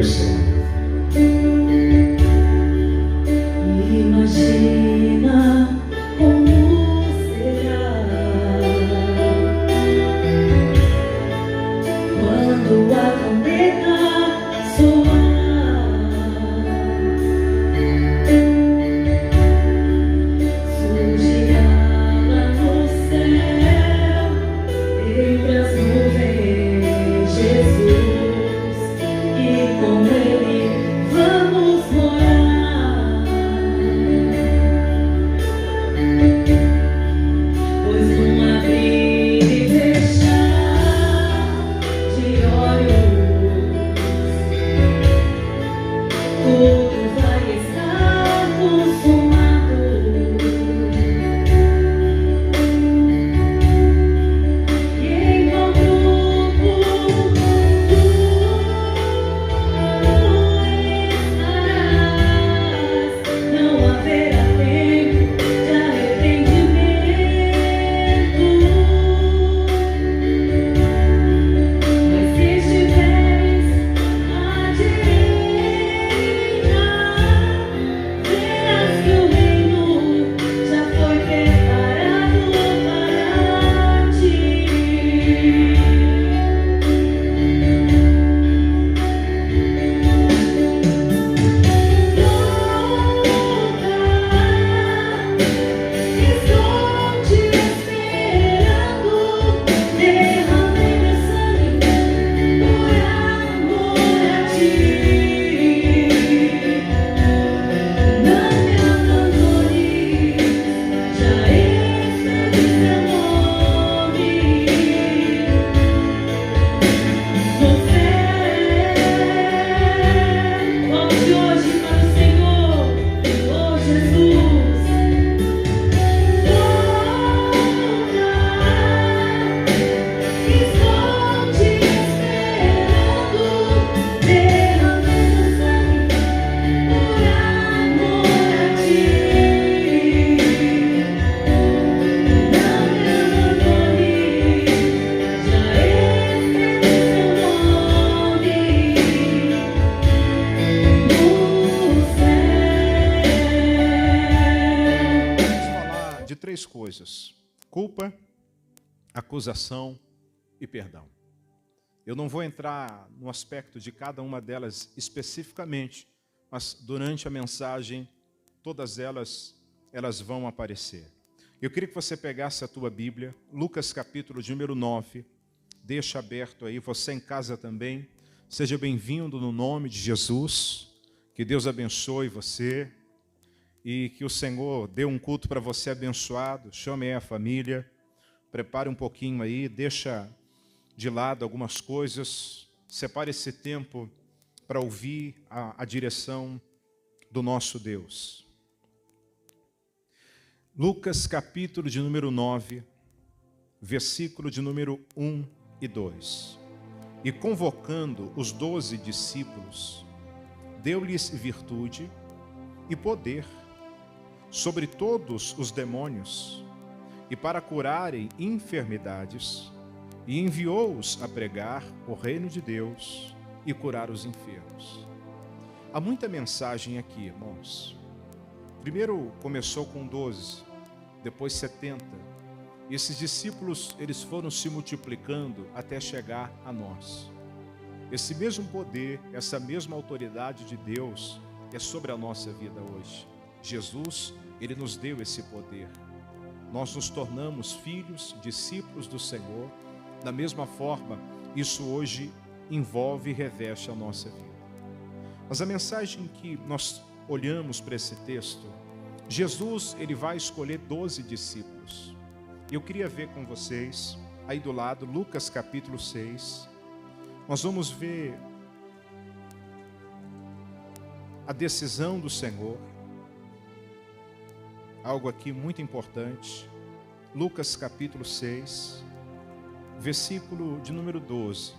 do Senhor. Imagina como será quando a trombeta soar, surgirá lá no céu, entre as nuvens, Jesus, e com Ele vamos morar. Pois num abrir e fechar de olhos, tudo vai estar consumado. E em qual grupo tu estarás, não haverá tempo de arrependimento. Mas se estiveres à direita, verás que o reino já foi preparado para ti. Estou te esperando, derramei meu sangue por amor a ti. Não me abandones, já escrevi seu nome no céu. Volte hoje para o Senhor, oh Jesus. Estou te esperando, derramei meu sangue por amor a ti. Não me abandones, já escrevi seu nome no céu. Vamos falar de três coisas: culpa, acusação e perdão. Eu não vou entrar no aspecto de cada uma delas especificamente, mas durante a mensagem todas elas vão aparecer. Eu queria que você pegasse a tua Bíblia, Lucas capítulo de número 9, deixa aberto aí, você em casa também. Seja bem-vindo no nome de Jesus, que Deus abençoe você e que o Senhor dê um culto para você abençoado. Chame aí a família, prepare um pouquinho aí, deixa de lado algumas coisas, separe esse tempo para ouvir a direção do nosso Deus. Lucas capítulo de número 9, versículo de número 1 e 2. E convocando os 12 discípulos, deu-lhes virtude e poder sobre todos os demônios, e para curarem enfermidades, e enviou-os a pregar o reino de Deus e curar os enfermos. Há muita mensagem aqui, irmãos. Primeiro começou com 12, depois 70. E esses discípulos, eles foram se multiplicando até chegar a nós. Esse mesmo poder, essa mesma autoridade de Deus é sobre a nossa vida hoje. Jesus, Ele nos deu esse poder. Nós nos tornamos filhos, discípulos do Senhor. Da mesma forma, isso hoje envolve e reveste a nossa vida. Mas a mensagem que nós olhamos para esse texto, Jesus, Ele vai escolher 12 discípulos. Eu queria ver com vocês, aí do lado, Lucas capítulo 6. Nós vamos ver a decisão do Senhor. Algo aqui muito importante. Lucas capítulo 6, versículo de número 12.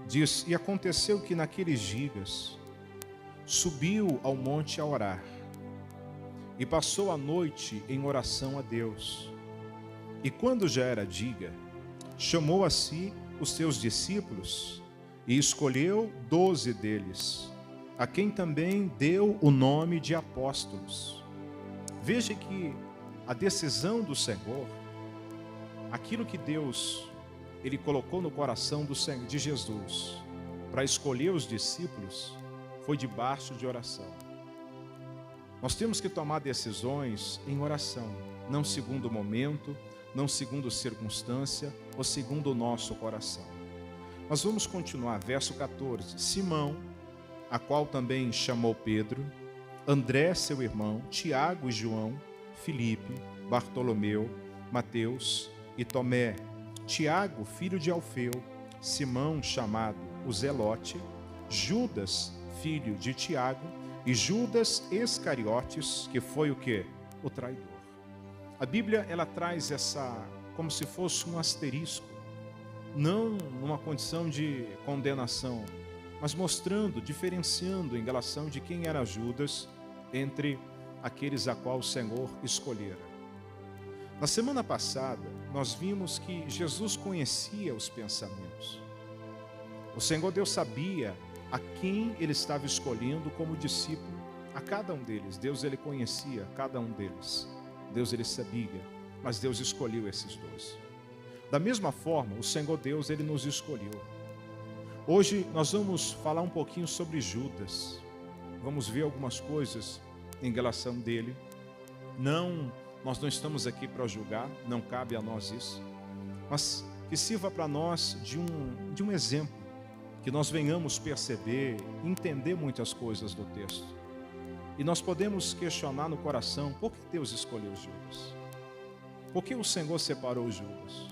Diz: E aconteceu que naqueles dias subiu ao monte a orar, e passou a noite em oração a Deus. E quando já era dia, chamou a si os seus discípulos e escolheu 12 deles, a quem também deu o nome de apóstolos. Veja que a decisão do Senhor, aquilo que Deus ele colocou no coração de Jesus para escolher os discípulos, foi debaixo de oração. Nós temos que tomar decisões em oração, não segundo o momento, não segundo circunstância ou segundo o nosso coração. Mas vamos continuar, verso 14. Simão, a qual também chamou Pedro, André, seu irmão, Tiago e João, Filipe, Bartolomeu, Mateus e Tomé, Tiago, filho de Alfeu, Simão, chamado o Zelote, Judas, filho de Tiago, e Judas Iscariotes, que foi o quê? O traidor. A Bíblia, ela traz como se fosse um asterisco, não numa condição de condenação, mas mostrando, diferenciando em relação de quem era Judas entre aqueles a qual o Senhor escolhera. Na semana passada, nós vimos que Jesus conhecia os pensamentos. O Senhor Deus sabia a quem ele estava escolhendo como discípulo. A cada um deles, Deus ele conhecia cada um deles. Deus ele sabia, mas Deus escolheu esses 12. Da mesma forma, o Senhor Deus ele nos escolheu. Hoje nós vamos falar um pouquinho sobre Judas. Vamos ver algumas coisas em relação dele. Nós não estamos aqui para julgar, não cabe a nós isso, mas que sirva para nós de um exemplo, que nós venhamos perceber, entender muitas coisas do texto. E nós podemos questionar no coração, por que Deus escolheu Judas? Por que o Senhor separou Judas?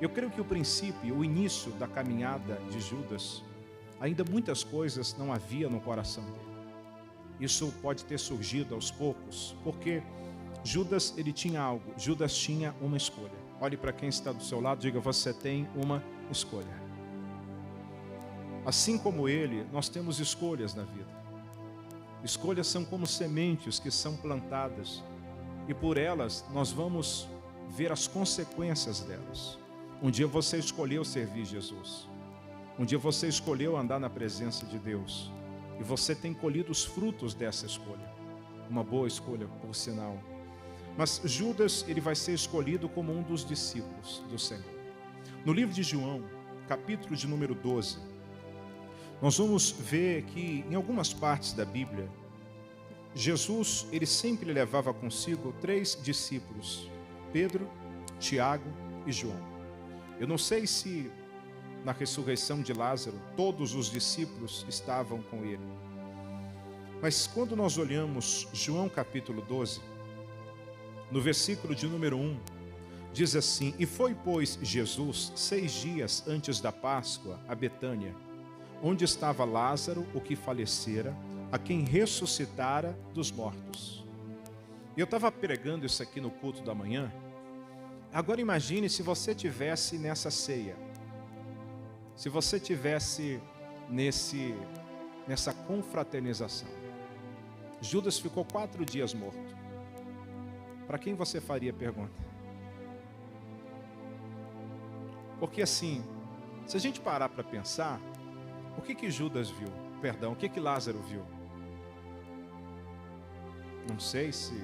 Eu creio que o princípio, o início da caminhada de Judas, ainda muitas coisas não havia no coração dele. Isso pode ter surgido aos poucos, porque Judas, ele tinha algo, Judas tinha uma escolha. Olhe para quem está do seu lado, diga, você tem uma escolha. Assim como ele, nós temos escolhas na vida. Escolhas são como sementes que são plantadas, e por elas nós vamos ver as consequências delas. Um dia você escolheu servir Jesus. Um dia você escolheu andar na presença de Deus. E você tem colhido os frutos dessa escolha. Uma boa escolha, por sinal. Mas Judas, ele vai ser escolhido como um dos discípulos do Senhor. No livro de João, capítulo de número 12, nós vamos ver que em algumas partes da Bíblia, Jesus, ele sempre levava consigo 3 discípulos, Pedro, Tiago e João. Eu não sei se na ressurreição de Lázaro, todos os discípulos estavam com ele. Mas quando nós olhamos João capítulo 12, no versículo de número 1, diz assim: E foi, pois, Jesus 6 dias antes da Páscoa a Betânia, onde estava Lázaro, o que falecera, a quem ressuscitara dos mortos. E eu estava pregando isso aqui no culto da manhã. Agora imagine se você tivesse nessa ceia, se você tivesse nessa confraternização. Judas ficou 4 dias morto. Para quem você faria a pergunta? Porque assim, se a gente parar para pensar, o que Judas viu? Perdão, o que Lázaro viu? Não sei se...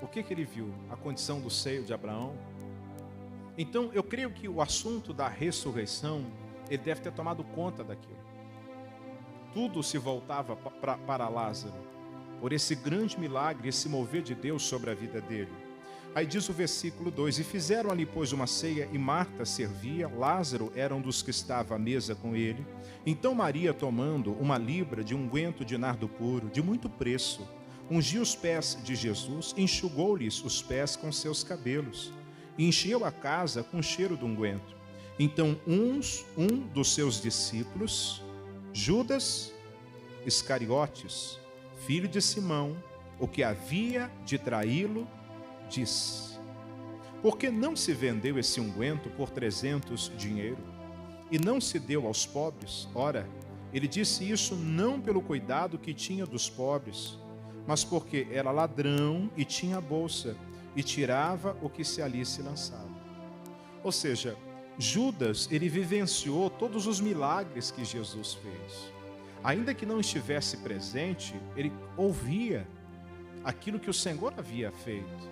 O que ele viu? A condição do seio de Abraão? Então, eu creio que o assunto da ressurreição, ele deve ter tomado conta daquilo. Tudo se voltava para Lázaro, por esse grande milagre, esse mover de Deus sobre a vida dele. Aí diz o versículo 2: E fizeram ali, pois, uma ceia, e Marta servia, Lázaro era um dos que estava à mesa com ele. Então Maria, tomando uma libra de unguento de nardo puro, de muito preço, ungiu os pés de Jesus, enxugou-lhes os pés com seus cabelos, e encheu a casa com o cheiro do unguento. Então um dos seus discípulos, Judas Iscariotes, filho de Simão, o que havia de traí-lo, disse: Por que não se vendeu esse unguento por 300 dinheiro, e não se deu aos pobres? Ora, ele disse isso não pelo cuidado que tinha dos pobres, mas porque era ladrão e tinha bolsa, e tirava o que se ali se lançava. Ou seja, Judas, ele vivenciou todos os milagres que Jesus fez. Ainda que não estivesse presente, ele ouvia aquilo que o Senhor havia feito.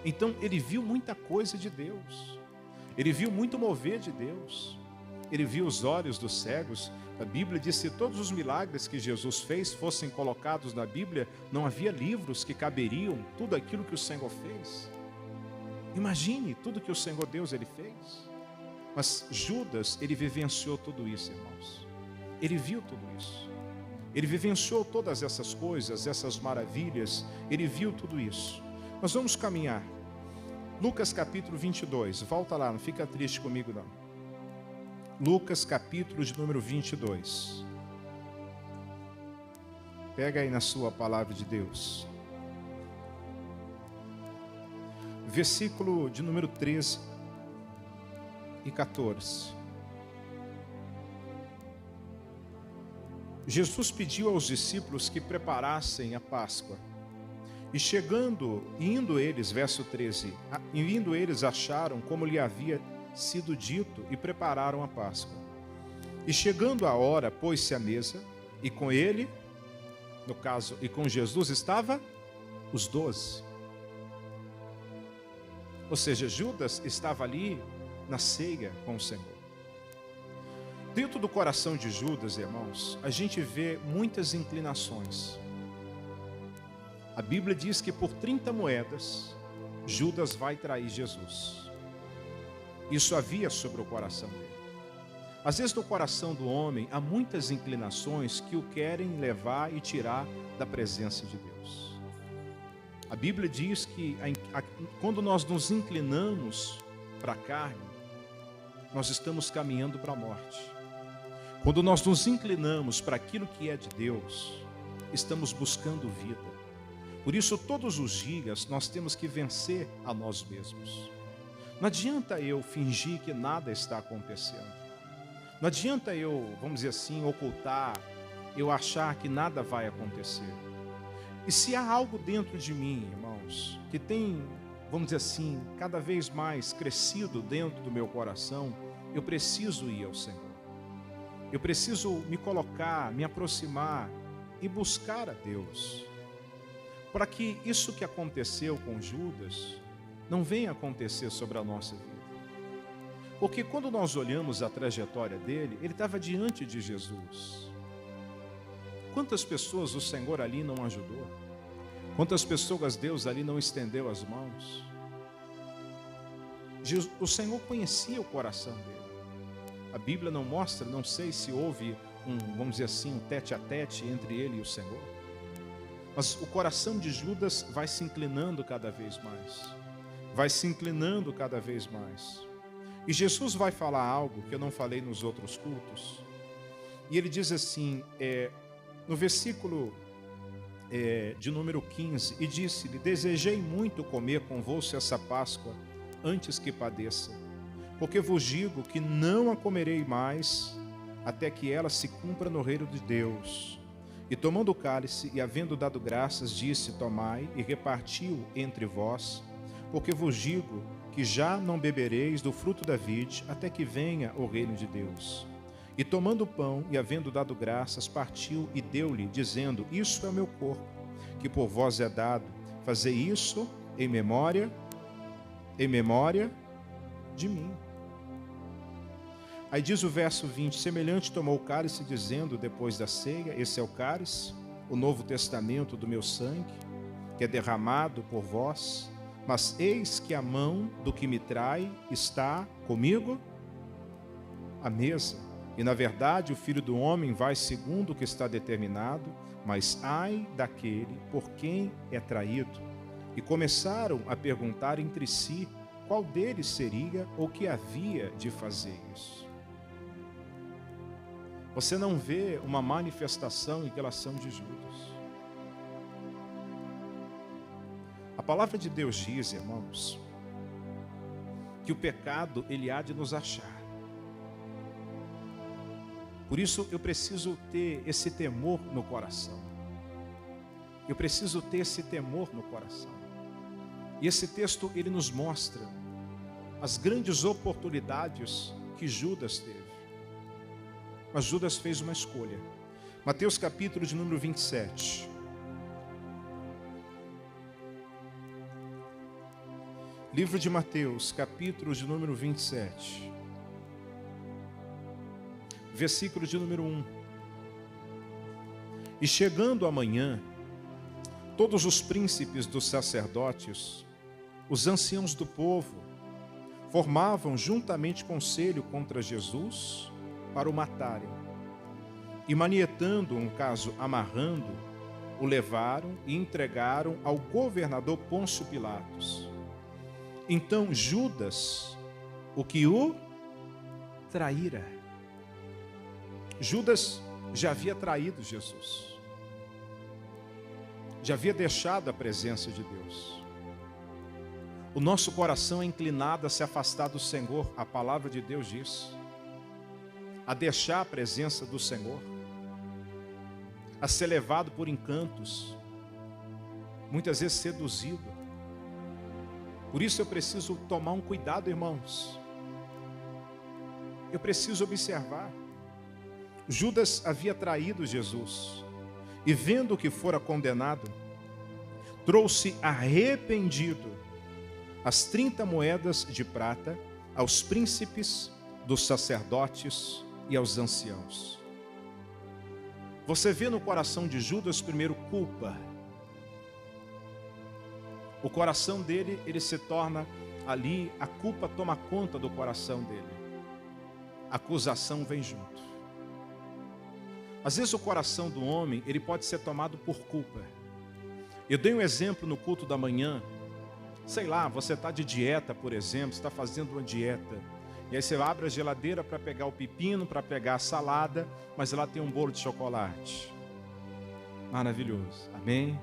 Então, ele viu muita coisa de Deus. Ele viu muito mover de Deus. Ele viu os olhos dos cegos. A Bíblia diz que se todos os milagres que Jesus fez fossem colocados na Bíblia, não havia livros que caberiam tudo aquilo que o Senhor fez. Imagine tudo que o Senhor Deus ele fez. Mas Judas, ele vivenciou tudo isso, irmãos. Ele viu tudo isso. Ele vivenciou todas essas coisas, essas maravilhas. Ele viu tudo isso. Nós vamos caminhar. Lucas capítulo 22. Volta lá, não fica triste comigo não. Lucas capítulo de número 22. Pega aí na sua palavra de Deus. Versículo de número 13 e 14. Jesus pediu aos discípulos que preparassem a Páscoa. E indo eles, verso 13, indo eles acharam como lhe havia sido dito e prepararam a Páscoa. E chegando a hora, pôs-se à mesa, e com ele, no caso, e com Jesus estava os 12. Ou seja, Judas estava ali na ceia com o Senhor. Dentro do coração de Judas, irmãos, a gente vê muitas inclinações. A Bíblia diz que por 30 moedas, Judas vai trair Jesus. Isso havia sobre o coração dele. Às vezes no coração do homem há muitas inclinações que o querem levar e tirar da presença de Deus. A Bíblia diz que quando nós nos inclinamos para a carne, nós estamos caminhando para a morte. Quando nós nos inclinamos para aquilo que é de Deus, estamos buscando vida. Por isso, todos os dias, nós temos que vencer a nós mesmos. Não adianta eu fingir que nada está acontecendo. Não adianta eu, vamos dizer assim, ocultar, eu achar que nada vai acontecer. E se há algo dentro de mim, irmãos, que tem, vamos dizer assim, cada vez mais crescido dentro do meu coração, eu preciso ir ao Senhor. Eu preciso me colocar, me aproximar e buscar a Deus. Para que isso que aconteceu com Judas não venha acontecer sobre a nossa vida. Porque quando nós olhamos a trajetória dele, ele estava diante de Jesus. Quantas pessoas o Senhor ali não ajudou? Quantas pessoas Deus ali não estendeu as mãos? O Senhor conhecia o coração dele. A Bíblia não mostra, não sei se houve vamos dizer assim, um tete a tete entre ele e o Senhor. Mas o coração de Judas vai se inclinando cada vez mais. Vai se inclinando cada vez mais. E Jesus vai falar algo que eu não falei nos outros cultos. E ele diz assim, no versículo de número 15, e disse-lhe: desejei muito comer convosco essa Páscoa antes que padeça, porque vos digo que não a comerei mais até que ela se cumpra no reino de Deus. E tomando o cálice e havendo dado graças, disse: tomai e repartiu entre vós, porque vos digo que já não bebereis do fruto da vide até que venha o reino de Deus. E tomando o pão e havendo dado graças, partiu e deu-lhe, dizendo: isso é o meu corpo, que por vós é dado. Fazei isso em memória de mim. Aí diz o verso 20: semelhante tomou o cálice, dizendo depois da ceia: esse é o cálice, o novo testamento do meu sangue, que é derramado por vós. Mas eis que a mão do que me trai está comigo à mesa. E na verdade o Filho do Homem vai segundo o que está determinado, mas ai daquele por quem é traído. E começaram a perguntar entre si qual deles seria ou que havia de fazer isso. Você não vê uma manifestação em relação de Judas. A palavra de Deus diz, irmãos, que o pecado ele há de nos achar. Por isso eu preciso ter esse temor no coração. Eu preciso ter esse temor no coração. E esse texto ele nos mostra as grandes oportunidades que Judas teve. Mas Judas fez uma escolha. Mateus capítulo de número 27. Livro de Mateus, capítulo de número 27. Versículo de número 1. E chegando amanhã, todos os príncipes dos sacerdotes, os anciãos do povo, formavam juntamente conselho contra Jesus para o matarem. E manietando, no caso, amarrando, o levaram e entregaram ao governador Pôncio Pilatos. Então Judas, o que o traíra. Judas já havia traído Jesus. Já havia deixado a presença de Deus. O nosso coração é inclinado a se afastar do Senhor, a palavra de Deus diz. A deixar a presença do Senhor. A ser levado por encantos. Muitas vezes seduzido. Por isso eu preciso tomar um cuidado, irmãos. Eu preciso observar. Judas havia traído Jesus. E vendo que fora condenado, trouxe arrependido as 30 moedas de prata aos príncipes dos sacerdotes e aos anciãos. Você vê no coração de Judas primeiro culpa. O coração dele, ele se torna ali, a culpa toma conta do coração dele. A acusação vem junto. Às vezes o coração do homem, ele pode ser tomado por culpa. Eu dei um exemplo no culto da manhã. Sei lá, você está de dieta, por exemplo, está fazendo uma dieta. E aí você abre a geladeira para pegar o pepino, para pegar a salada, mas lá tem um bolo de chocolate. Maravilhoso, amém?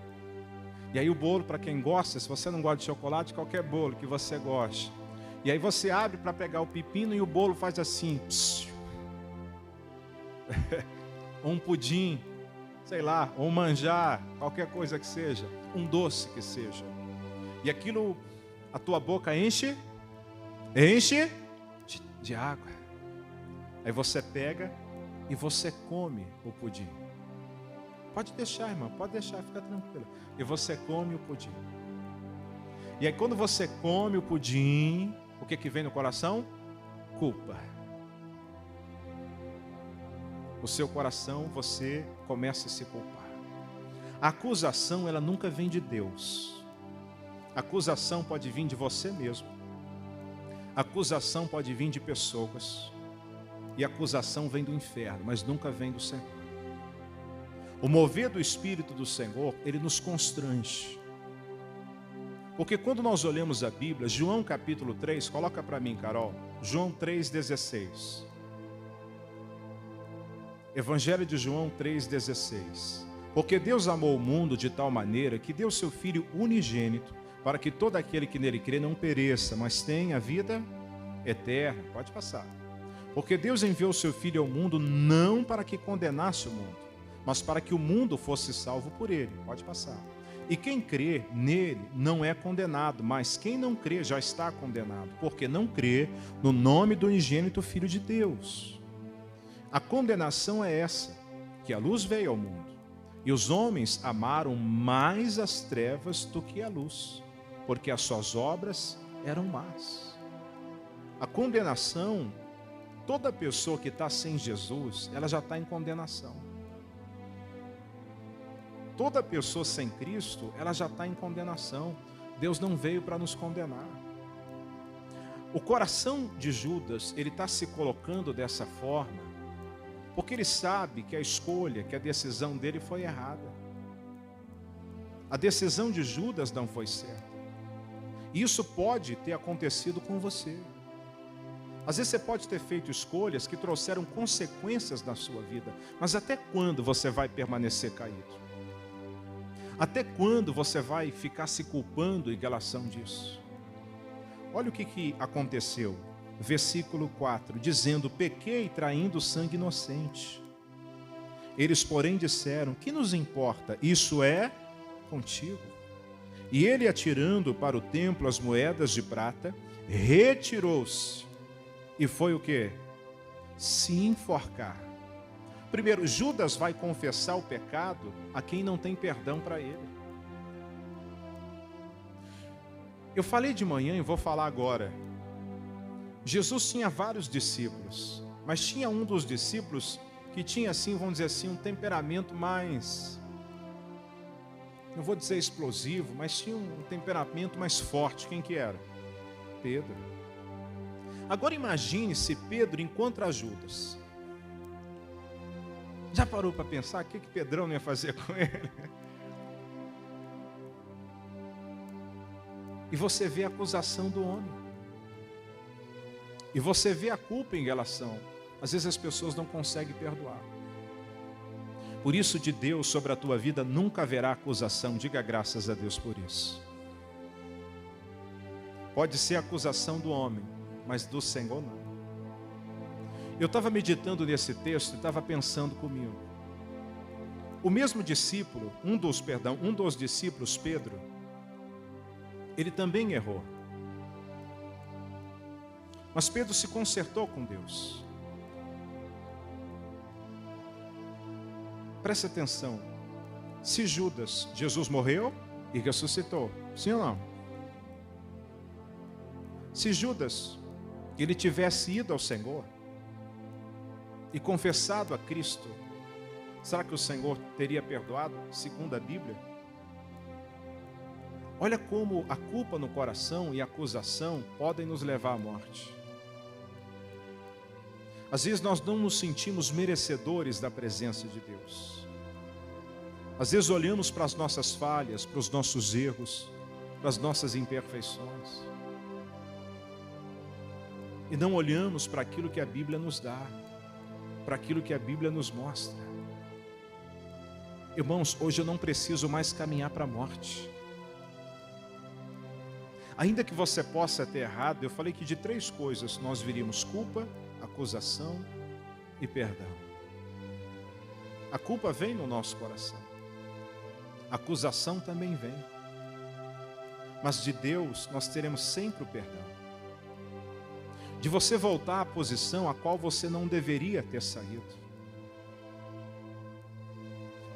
E aí o bolo, para quem gosta, se você não gosta de chocolate, qualquer bolo que você goste. E aí você abre para pegar o pepino e o bolo faz assim. Ou um pudim, sei lá, ou um manjar, qualquer coisa que seja, um doce que seja. E aquilo, a tua boca enche de água. Aí você pega e você come o pudim. Pode deixar, irmão, pode deixar, fica tranquilo. E você come o pudim. E aí quando você come o pudim, o que vem no coração? Culpa. O seu coração, você começa a se culpar. A acusação, ela nunca vem de Deus. A acusação pode vir de você mesmo. A acusação pode vir de pessoas. E a acusação vem do inferno, mas nunca vem do Senhor. O mover do Espírito do Senhor, ele nos constrange. Porque quando nós olhamos a Bíblia, João capítulo 3, coloca para mim, Carol, João 3,16. Evangelho de João 3,16. Porque Deus amou o mundo de tal maneira que deu seu Filho unigênito, para que todo aquele que nele crê não pereça, mas tenha a vida eterna. Pode passar. Porque Deus enviou seu Filho ao mundo não para que condenasse o mundo, mas para que o mundo fosse salvo por ele. Pode passar. E quem crê nele não é condenado, mas quem não crê já está condenado, porque não crê no nome do unigênito Filho de Deus. A condenação é essa, que a luz veio ao mundo, e os homens amaram mais as trevas do que a luz, porque as suas obras eram más. A condenação, toda pessoa que está sem Jesus, ela já está em condenação. Toda pessoa sem Cristo, ela já está em condenação. Deus não veio para nos condenar. O coração de Judas, ele está se colocando dessa forma, porque ele sabe que a escolha, que a decisão dele foi errada. A decisão de Judas não foi certa. E isso pode ter acontecido com você. Às vezes você pode ter feito escolhas que trouxeram consequências na sua vida, mas até quando você vai permanecer caído? Até quando você vai ficar se culpando em relação disso? Olha o que aconteceu. Versículo 4, dizendo: pequei traindo sangue inocente. Eles, porém, disseram: que nos importa? Isso é contigo. E ele, atirando para o templo as moedas de prata, retirou-se e foi o quê? Se enforcar. Primeiro, Judas vai confessar o pecado a quem não tem perdão para ele. Eu falei de manhã e vou falar agora. Jesus tinha vários discípulos, mas tinha um dos discípulos que tinha assim, vamos dizer assim, um temperamento mais, não vou dizer explosivo, mas tinha um temperamento mais forte. Quem que era? Pedro. Agora imagine se Pedro encontra Judas. Já parou para pensar o que Pedrão não ia fazer com ele? E você vê a acusação do homem. E você vê a culpa em relação. Às vezes as pessoas não conseguem perdoar. Por isso, de Deus sobre a tua vida nunca haverá acusação. Diga graças a Deus por isso. Pode ser a acusação do homem, mas do Senhor não. Eu estava meditando nesse texto e estava pensando comigo. O mesmo discípulo, um dos discípulos, Pedro, ele também errou. Mas Pedro se consertou com Deus. Preste atenção. Se Judas, Jesus morreu e ressuscitou, sim ou não? Se Judas, ele tivesse ido ao Senhor e confessado a Cristo, será que o Senhor teria perdoado, segundo a Bíblia? Olha como a culpa no coração e a acusação podem nos levar à morte. Às vezes nós não nos sentimos merecedores da presença de Deus. Às vezes olhamos para as nossas falhas, para os nossos erros, para as nossas imperfeições. E não olhamos para aquilo que a Bíblia nos dá, para aquilo que a Bíblia nos mostra. Irmãos, hoje eu não preciso mais caminhar para a morte. Ainda que você possa ter errado, eu falei que de 3 coisas nós viríamos: culpa, acusação e perdão. A culpa vem no nosso coração. A acusação também vem. Mas de Deus nós teremos sempre o perdão. De você voltar à posição a qual você não deveria ter saído.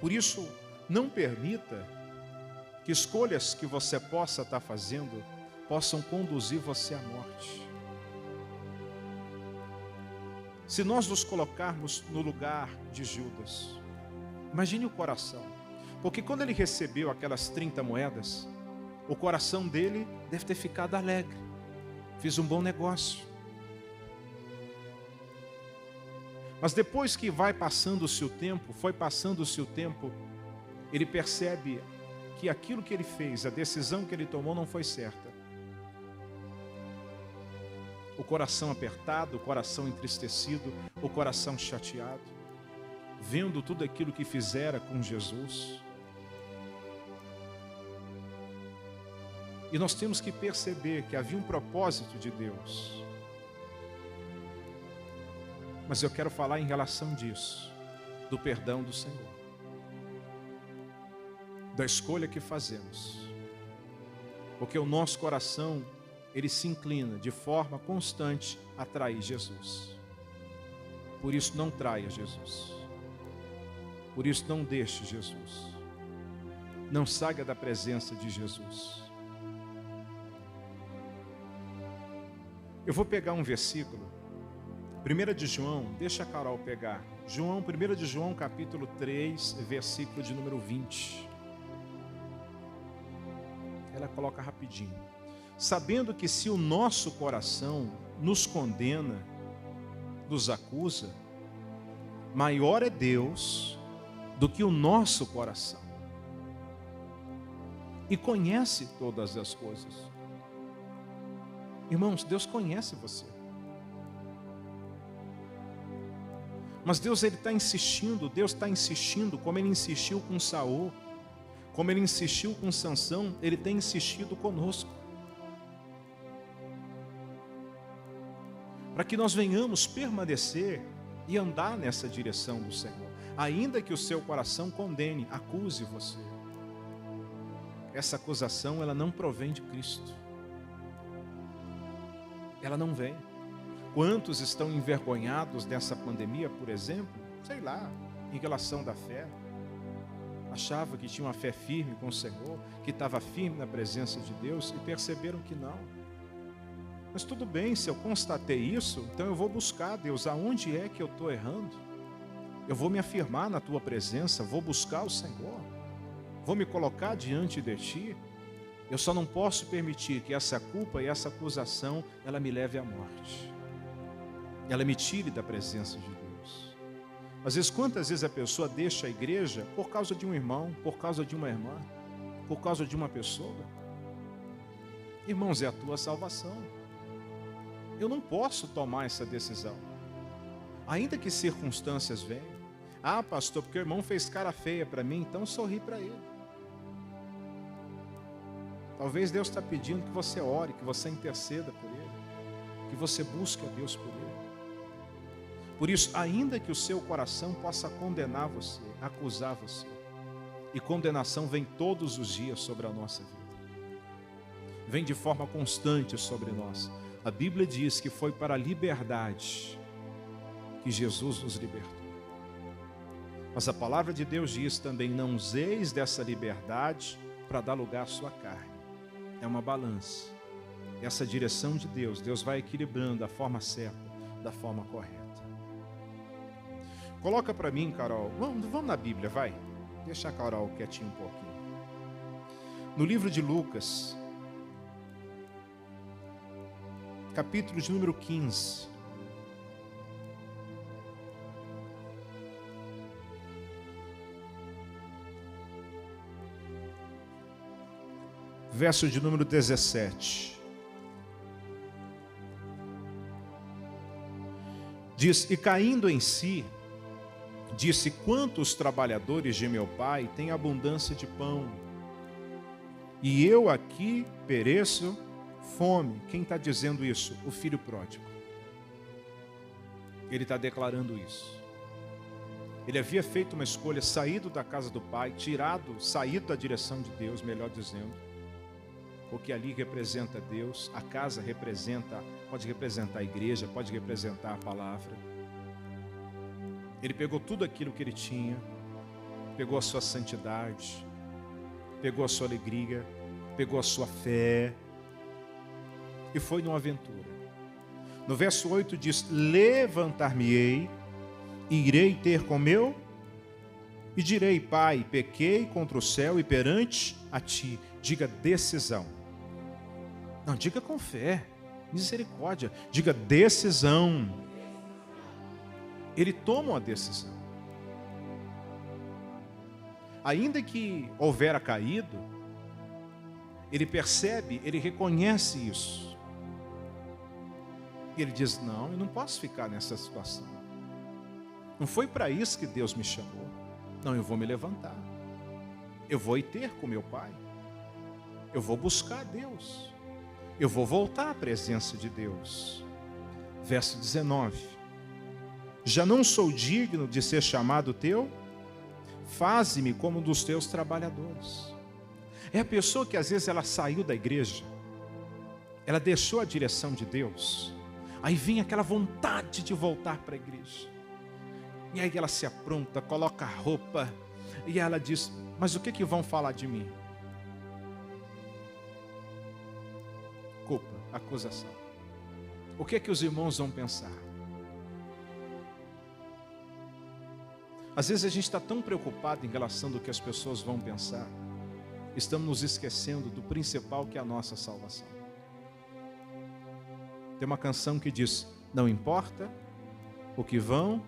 Por isso, não permita que escolhas que você possa estar fazendo possam conduzir você à morte. Se nós nos colocarmos no lugar de Judas, imagine o coração. Porque quando ele recebeu aquelas 30 moedas, o coração dele deve ter ficado alegre. Fiz um bom negócio. Mas depois que foi passando o seu tempo, ele percebe que aquilo que ele fez, a decisão que ele tomou não foi certa. O coração apertado, o coração entristecido, o coração chateado, vendo tudo aquilo que fizera com Jesus. E nós temos que perceber que havia um propósito de Deus. Mas eu quero falar em relação disso, do perdão do Senhor, da escolha que fazemos, porque o nosso coração, ele se inclina de forma constante a trair Jesus. Por isso não traia Jesus, por isso não deixe Jesus, não saia da presença de Jesus. Eu vou pegar um versículo, 1 de João, deixa a Carol pegar. 1 de João, capítulo 3, versículo de número 20. Ela coloca rapidinho. Sabendo que se o nosso coração nos condena, nos acusa, maior é Deus do que o nosso coração. E conhece todas as coisas. Irmãos, Deus conhece você. Mas Deus está insistindo, como Ele insistiu com Saul, como Ele insistiu com Sansão, Ele tem insistido conosco. Para que nós venhamos permanecer e andar nessa direção do Senhor. Ainda que o seu coração condene, acuse você. Essa acusação, ela não provém de Cristo. Ela não vem. Quantos estão envergonhados dessa pandemia, por exemplo? Sei lá, em relação da fé. Achava que tinha uma fé firme com o Senhor, que estava firme na presença de Deus e perceberam que não. Mas tudo bem, se eu constatei isso, então eu vou buscar, Deus, aonde é que eu estou errando? Eu vou me afirmar na tua presença, vou buscar o Senhor, vou me colocar diante de ti. Eu só não posso permitir que essa culpa e essa acusação, ela me leve à morte. Ela me tire da presença de Deus. Às vezes, quantas vezes a pessoa deixa a igreja por causa de um irmão, por causa de uma irmã, por causa de uma pessoa? Irmãos, é a tua salvação. Eu não posso tomar essa decisão. Ainda que circunstâncias venham. Ah, pastor, porque o irmão fez cara feia para mim, então sorri para ele. Talvez Deus está pedindo que você ore, que você interceda por ele, que você busque a Deus por ele. Por isso, ainda que o seu coração possa condenar você, acusar você, e condenação vem todos os dias sobre a nossa vida, vem de forma constante sobre nós. A Bíblia diz que foi para a liberdade que Jesus nos libertou. Mas a palavra de Deus diz também: não useis dessa liberdade para dar lugar à sua carne. É uma balança. Essa direção de Deus, Deus vai equilibrando da forma certa, da forma correta. Coloca para mim, Carol, vamos na Bíblia, vai. Deixa a Carol quietinha um pouquinho. No livro de Lucas, capítulo de número 15. Verso de número 17. Diz: e caindo em si, disse: quantos trabalhadores de meu pai têm abundância de pão, e eu aqui pereço fome. Quem está dizendo isso? O filho pródigo. Ele está declarando isso. Ele havia feito uma escolha, saído da casa do pai, saído da direção de Deus, melhor dizendo, porque ali representa Deus. A casa pode representar a igreja, pode representar a palavra. Ele pegou tudo aquilo que ele tinha, pegou a sua santidade, pegou a sua alegria, pegou a sua fé e foi numa aventura. No verso 8 diz: levantar-me-ei e irei ter com meu e direi: Pai, pequei contra o céu e perante a ti. Diga decisão. Não, diga com fé, misericórdia. Diga decisão. Ele toma uma decisão. Ainda que houvera caído, ele percebe, ele reconhece isso. E ele diz: não, eu não posso ficar nessa situação. Não foi para isso que Deus me chamou. Não, eu vou me levantar. Eu vou ir ter com meu pai. Eu vou buscar Deus. Eu vou voltar à presença de Deus. Verso 19. Já não sou digno de ser chamado teu? Faze-me como um dos teus trabalhadores. É a pessoa que às vezes ela saiu da igreja, ela deixou a direção de Deus, aí vem aquela vontade de voltar para a igreja. E aí ela se apronta, coloca a roupa, e ela diz: mas o que vão falar de mim? Culpa, acusação. O que os irmãos vão pensar? Às vezes a gente está tão preocupado em relação do que as pessoas vão pensar, estamos nos esquecendo do principal, que é a nossa salvação. Tem uma canção que diz: não importa o que vão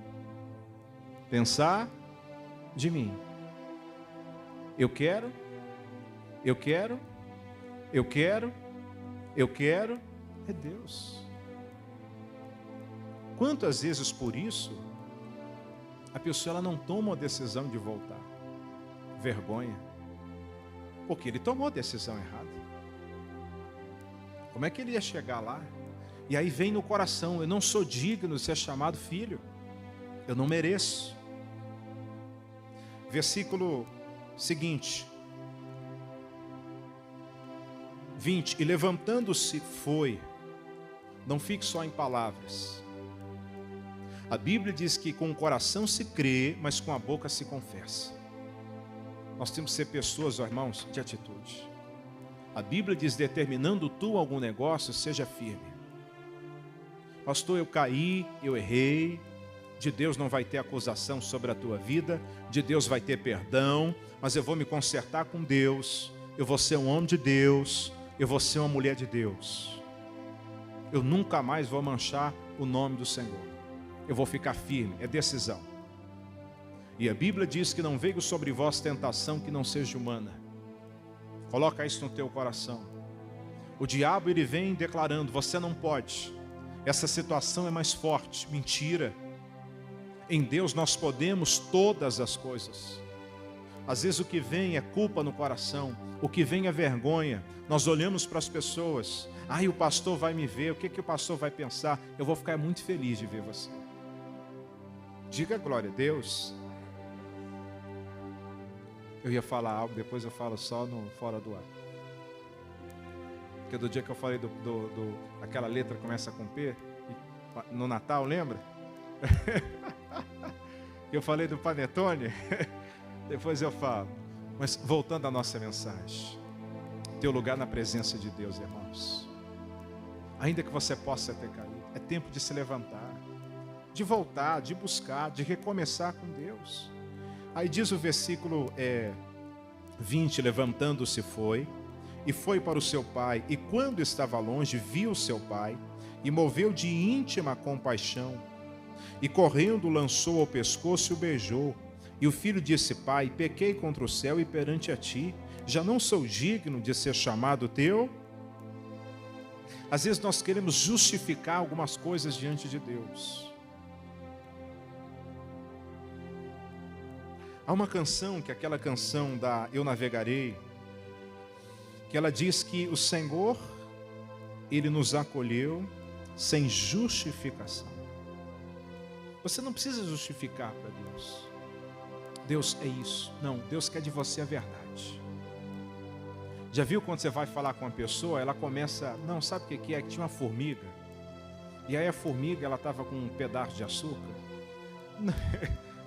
pensar de mim. Eu quero é Deus. Quantas vezes por isso a pessoa ela não toma a decisão de voltar? Vergonha. Porque ele tomou a decisão errada. Como é que ele ia chegar lá? E aí vem no coração: eu não sou digno de ser chamado filho. Eu não mereço. Versículo seguinte, 20. E levantando-se foi. Não fique só em palavras. A Bíblia diz que com o coração se crê, mas com a boca se confessa. Nós temos que ser pessoas, irmãos, de atitude. A Bíblia diz, determinando tu algum negócio, seja firme. Pastor, eu caí, eu errei. De Deus não vai ter acusação sobre a tua vida. De Deus vai ter perdão. Mas eu vou me consertar com Deus. Eu vou ser um homem de Deus. Eu vou ser uma mulher de Deus. Eu nunca mais vou manchar o nome do Senhor. Eu vou ficar firme, é decisão. E a Bíblia diz que não veio sobre vós tentação que não seja humana. Coloca isso no teu coração. O diabo, ele vem declarando, você não pode. Essa situação é mais forte. Mentira. Em Deus nós podemos todas as coisas. Às vezes o que vem é culpa no coração. O que vem é vergonha. Nós olhamos para as pessoas. O pastor vai me ver. O que o pastor vai pensar? Eu vou ficar muito feliz de ver você. Diga glória a Deus. Eu ia falar algo, depois eu falo só no fora do ar. Porque do dia que eu falei aquela letra que começa com P, no Natal, lembra? Eu falei do panetone, depois eu falo. Mas voltando à nossa mensagem, teu lugar na presença de Deus, irmãos. Ainda que você possa ter caído, é tempo de se levantar, de voltar, de buscar, de recomeçar com Deus. Aí diz o versículo 20, levantando-se foi, e foi para o seu pai, e quando estava longe, viu seu pai, e moveu de íntima compaixão, e correndo lançou ao pescoço e o beijou. E o filho disse, pai, pequei contra o céu e perante a ti, já não sou digno de ser chamado teu. Às vezes nós queremos justificar algumas coisas diante de Deus. Há uma canção, que é aquela canção da Eu Navegarei, que ela diz que o Senhor, Ele nos acolheu sem justificação. Você não precisa justificar para Deus. Deus é isso. Não, Deus quer de você a verdade. Já viu quando você vai falar com uma pessoa, ela começa, não, sabe o que é? Que tinha uma formiga. E aí a formiga, ela estava com um pedaço de açúcar.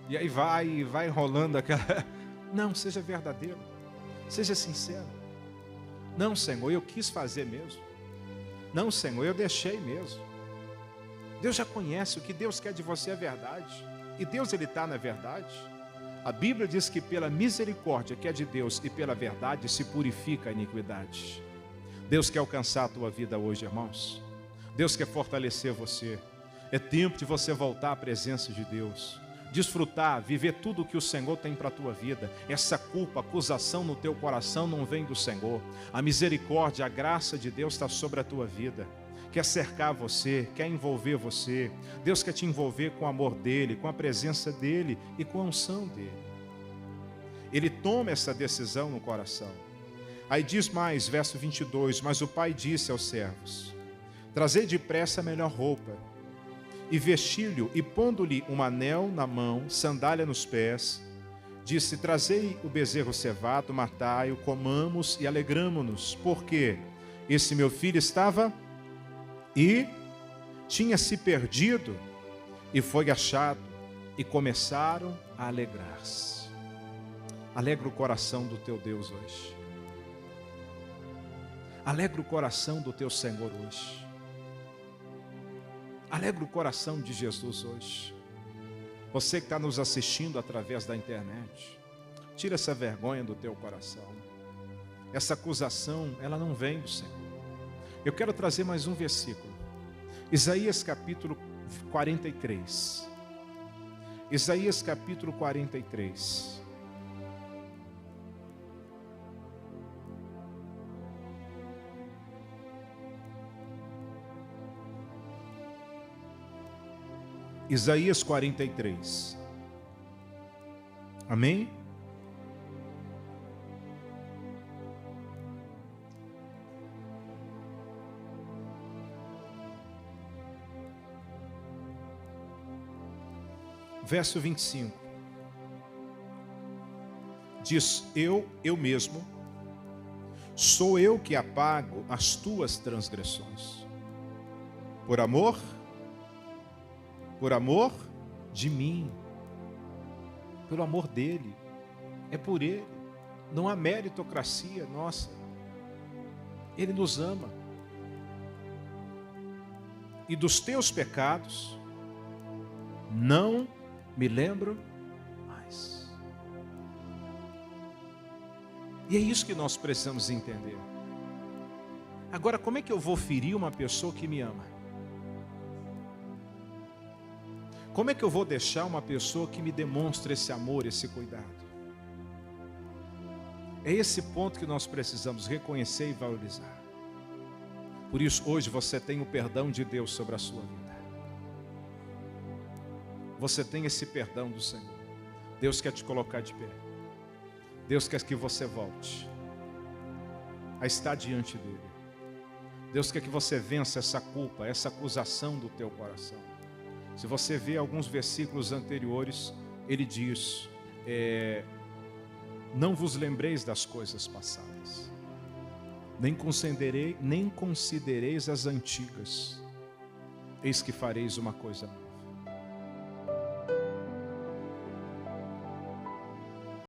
E aí vai enrolando aquela... Não, seja verdadeiro. Seja sincero. Não, Senhor, eu quis fazer mesmo. Não, Senhor, eu deixei mesmo. Deus já conhece, o que Deus quer de você é verdade. E Deus, Ele está na verdade. A Bíblia diz que pela misericórdia que é de Deus e pela verdade se purifica a iniquidade. Deus quer alcançar a tua vida hoje, irmãos. Deus quer fortalecer você. É tempo de você voltar à presença de Deus. Desfrutar, viver tudo o que o Senhor tem para a tua vida. Essa culpa, acusação no teu coração não vem do Senhor. A misericórdia, a graça de Deus está sobre a tua vida. Quer cercar você, quer envolver você. Deus quer te envolver com o amor dEle, com a presença dEle e com a unção dEle. Ele toma essa decisão no coração. Aí diz mais, verso 22, mas o pai disse aos servos, trazei depressa a melhor roupa, e vestiu-lhe, e pondo-lhe um anel na mão, sandália nos pés, disse, trazei o bezerro cevado, matai-o, comamos e alegramo-nos, porque esse meu filho estava e tinha se perdido, e foi achado, e começaram a alegrar-se. Alegra o coração do teu Deus hoje. Alegra o coração do teu Senhor hoje. Alegra o coração de Jesus hoje. Você que está nos assistindo através da internet, tira essa vergonha do teu coração. Essa acusação, ela não vem do Senhor. Eu quero trazer mais um versículo. Isaías capítulo 43. Isaías capítulo 43. Isaías 43. Amém? Verso 25. Diz, eu mesmo, sou eu que apago as tuas transgressões. Por amor? Por amor de mim. Pelo amor dele. É por ele. Não há meritocracia nossa. Ele nos ama. E dos teus pecados não me lembro mais. E é isso que nós precisamos entender. Agora, como é que eu vou ferir uma pessoa que me ama? Como é que eu vou deixar uma pessoa que me demonstra esse amor, esse cuidado? É esse ponto que nós precisamos reconhecer e valorizar. Por isso, hoje você tem o perdão de Deus sobre a sua vida. Você tem esse perdão do Senhor. Deus quer te colocar de pé. Deus quer que você volte a estar diante dele. Deus quer que você vença essa culpa, essa acusação do teu coração. Se você vê alguns versículos anteriores, ele diz, não vos lembreis das coisas passadas, nem considereis as antigas, eis que fareis uma coisa nova.